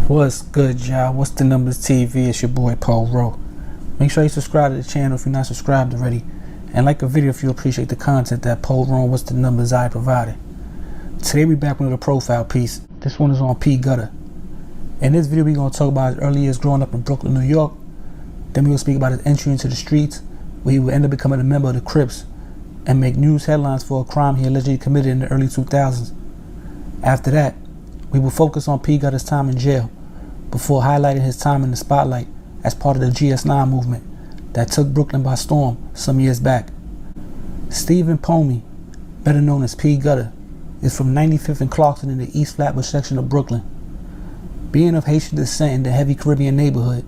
What's good, y'all? What's the numbers TV? It's your boy Paul Rowe. Make sure you subscribe to the channel if you're not subscribed already, and like the video if you appreciate the content that Paul Rowe What's the Numbers I provided. Today we back with a profile piece. This one is on P. Gutter. In this video we're going to talk about his early years growing up in Brooklyn, New York. Then we'll speak about his entry into the streets, where he would end up becoming a member of the Crips and make news headlines for a crime he allegedly committed in the early 2000s. After that, we will focus on P. Gutter's time in jail, before highlighting his time in the spotlight as part of the GS9 movement that took Brooklyn by storm some years back. Stephen Pomey, better known as P. Gutter, is from 95th and Clarkson in the East Flatbush section of Brooklyn. Being of Haitian descent in the heavy Caribbean neighborhood,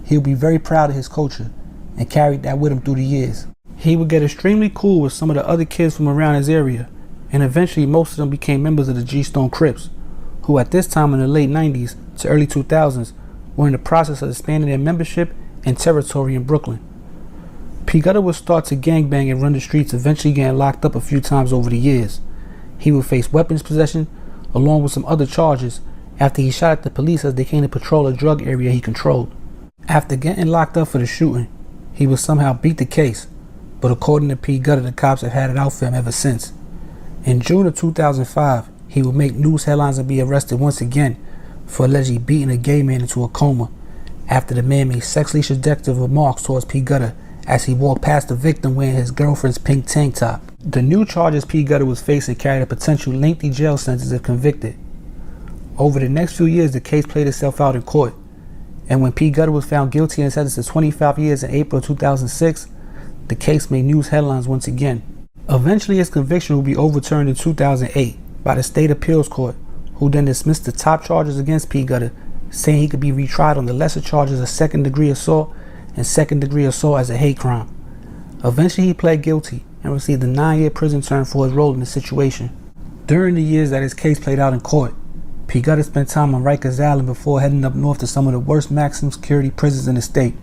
he'll be very proud of his culture and carried that with him through the years. He would get extremely cool with some of the other kids from around his area, and eventually most of them became members of the G-Stone Crips, who at this time in the late 90s to early 2000s were in the process of expanding their membership and territory in Brooklyn. P. Gutter would start to gangbang and run the streets, eventually getting locked up a few times over the years. He would face weapons possession along with some other charges after he shot at the police as they came to patrol a drug area he controlled. After getting locked up for the shooting, he would somehow beat the case, but according to P. Gutter, the cops have had it out for him ever since. In June of 2005, he would make news headlines and be arrested once again for allegedly beating a gay man into a coma after the man made sexually suggestive remarks towards P. Gutter as he walked past the victim wearing his girlfriend's pink tank top. The new charges P. Gutter was facing carried a potential lengthy jail sentence if convicted. Over the next few years, the case played itself out in court, and when P. Gutter was found guilty and sentenced to 25 years in April 2006, the case made news headlines once again. Eventually, his conviction would be overturned in 2008 by the State Appeals Court, who then dismissed the top charges against P. Gutter, saying he could be retried on the lesser charges of second-degree assault and second-degree assault as a hate crime. Eventually, he pled guilty and received a 9-year prison term for his role in the situation. During the years that his case played out in court, P. Gutter spent time on Rikers Island before heading up north to some of the worst maximum security prisons in the state.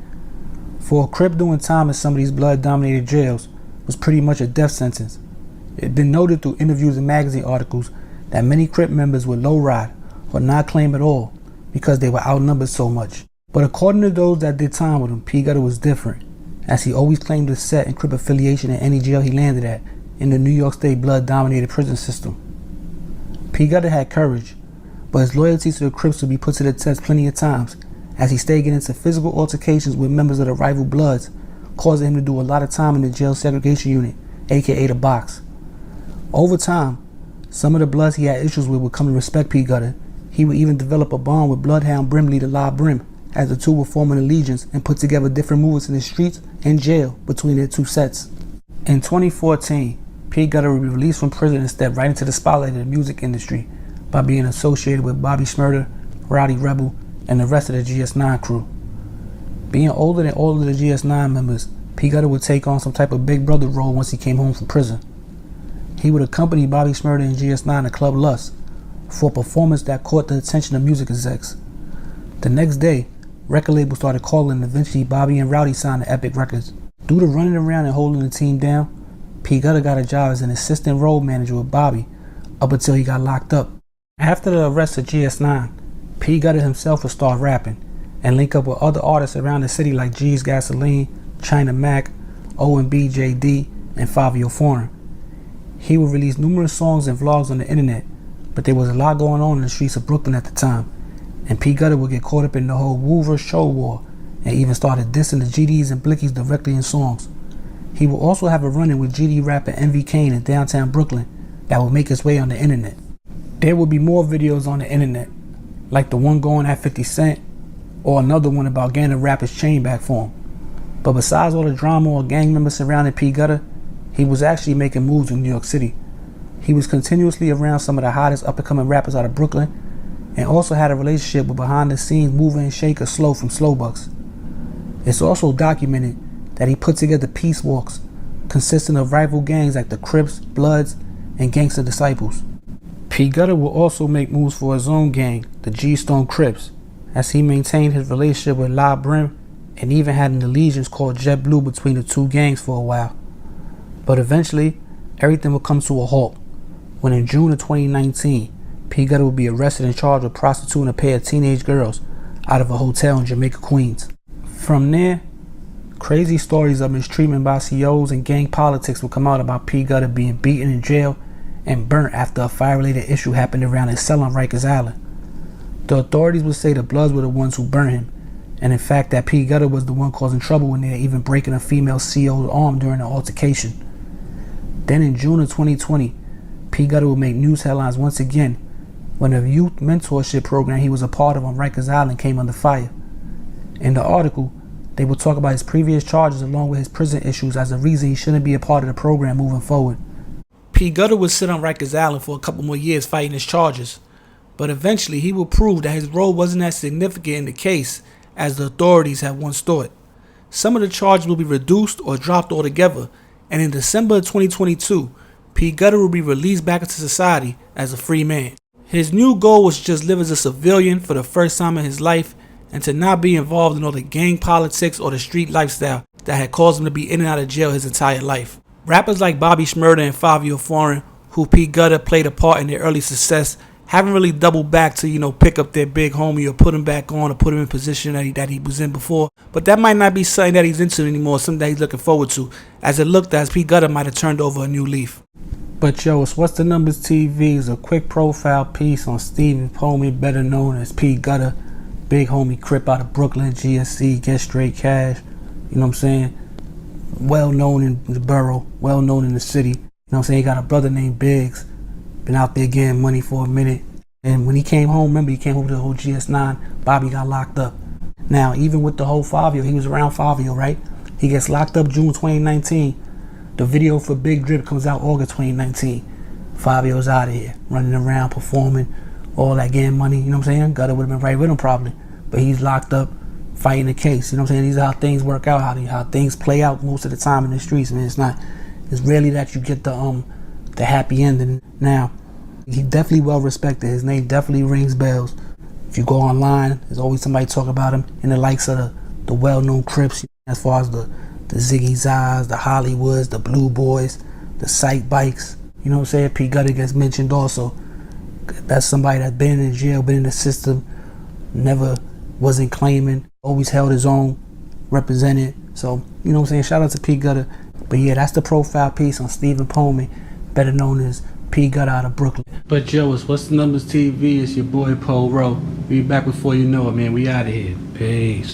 For a Crip doing time in some of these blood-dominated jails was pretty much a death sentence. It had been noted through interviews and magazine articles that many Crip members would low-ride or not claim at all because they were outnumbered so much. But according to those that did time with him, P. Gutter was different, as he always claimed a set and Crip affiliation in any jail he landed at in the New York State blood-dominated prison system. P. Gutter had courage, but his loyalty to the Crips would be put to the test plenty of times, as he stayed getting into physical altercations with members of the rival Bloods, causing him to do a lot of time in the jail segregation unit, aka the box. Over time, some of the Bloods he had issues with would come to respect P. Gutter. He would even develop a bond with Bloodhound Brim leader La Brim, as the two would form an allegiance and put together different movements in the streets and jail between their two sets. In 2014, P. Gutter would be released from prison and step right into the spotlight of the music industry by being associated with Bobby Shmurda, Rowdy Rebel, and the rest of the GS9 crew. Being older than all of the GS9 members, P. Gutter would take on some type of big brother role once he came home from prison. He would accompany Bobby Shmurda and GS9 to Club Lust for a performance that caught the attention of music execs. The next day, record labels started calling, and eventually Bobby and Rowdy signed to Epic Records. Due to running around and holding the team down, P. Gutter got a job as an assistant road manager with Bobby up until he got locked up. After the arrest of GS9, P. Gutter himself would start rapping and link up with other artists around the city like G's Gasoline, China Mac, O&B JD, and Fabio Foreign. He would release numerous songs and vlogs on the internet, but there was a lot going on in the streets of Brooklyn at the time, and P. Gutter would get caught up in the whole Woo vs. Show war and even started dissing the GDs and Blickies directly in songs. He would also have a run-in with GD rapper MV Kane in downtown Brooklyn that would make its way on the internet. There would be more videos on the internet, like the one going at 50 Cent, or another one about getting a rapper's chain back for him. But besides all the drama or gang members surrounding P. Gutter, he was actually making moves in New York City. He was continuously around some of the hottest up-and-coming rappers out of Brooklyn, and also had a relationship with behind-the-scenes mover and shaker Slow from Slowbucks. It's also documented that he put together peace walks consisting of rival gangs like the Crips, Bloods, and Gangsta Disciples. P. Gutter will also make moves for his own gang, the G-Stone Crips, as he maintained his relationship with La Brim and even had an allegiance called Jet Blue between the two gangs for a while. But eventually, everything would come to a halt when in June of 2019, P. Gutter would be arrested and charged with prostituting a pair of teenage girls out of a hotel in Jamaica, Queens. From there, crazy stories of mistreatment by COs and gang politics would come out about P. Gutter being beaten in jail and burnt after a fire-related issue happened around his cell on Rikers Island. The authorities would say the Bloods were the ones who burned him, and in fact that P. Gutter was the one causing trouble when they were even breaking a female CO's arm during an altercation. Then in June of 2020, P. Gutter would make news headlines once again when a youth mentorship program he was a part of on Rikers Island came under fire. In the article, they would talk about his previous charges along with his prison issues as a reason he shouldn't be a part of the program moving forward. P. Gutter would sit on Rikers Island for a couple more years fighting his charges, but eventually he would prove that his role wasn't as significant in the case as the authorities had once thought. Some of the charges will be reduced or dropped altogether, and in December of 2022, P. Gutter will be released back into society as a free man. His new goal was to just live as a civilian for the first time in his life and to not be involved in all the gang politics or the street lifestyle that had caused him to be in and out of jail his entire life. Rappers like Bobby Shmurda and Fabio Foreign, who P. Gutter played a part in their early success, haven't really doubled back to, pick up their big homie or put him back on or put him in position that he was in before. But that might not be something that he's into anymore, something that he's looking forward to, as it looked as P. Gutter might have turned over a new leaf. But yo, it's What's the Numbers TV is a quick profile piece on Stephen Pomey, better known as P. Gutter, big homie Crip out of Brooklyn, GSC, get straight cash, you know what I'm saying? Well known in the borough, well known in the city, you know what I'm saying? He got a brother named Biggs, been out there getting money for a minute. And when he came home, remember he came home to the whole GS9, Bobby got locked up. Now, even with the whole Fabio, he was around Fabio, right? He gets locked up June 2019. The video for Big Drip comes out August 2019. Fabio's out of here, running around, performing, all that getting money, you know what I'm saying? Gutter would have been right with him probably. But he's locked up, fighting the case, you know what I'm saying? These are how things work out, how things play out most of the time in the streets, man. It's rarely that you get the happy ending. Now, he definitely well respected. His name definitely rings bells. If you go online, there's always somebody talk about him in the likes of the well-known Crips, as far as the Ziggy Zaz, the Hollywoods, the Blue Boys, the Sight Bikes. You know what I'm saying? P. Gutter gets mentioned also. That's somebody that's been in jail, been in the system, never wasn't claiming, always held his own, represented. So, you know what I'm saying? Shout out to P. Gutter. But yeah, that's the profile piece on Stephen Pomey, better known as P. Gutter out of Brooklyn. But yo, it's What's the Numbers TV? It's your boy Paul Rowe. We back before you know it, man. We out of here. Peace.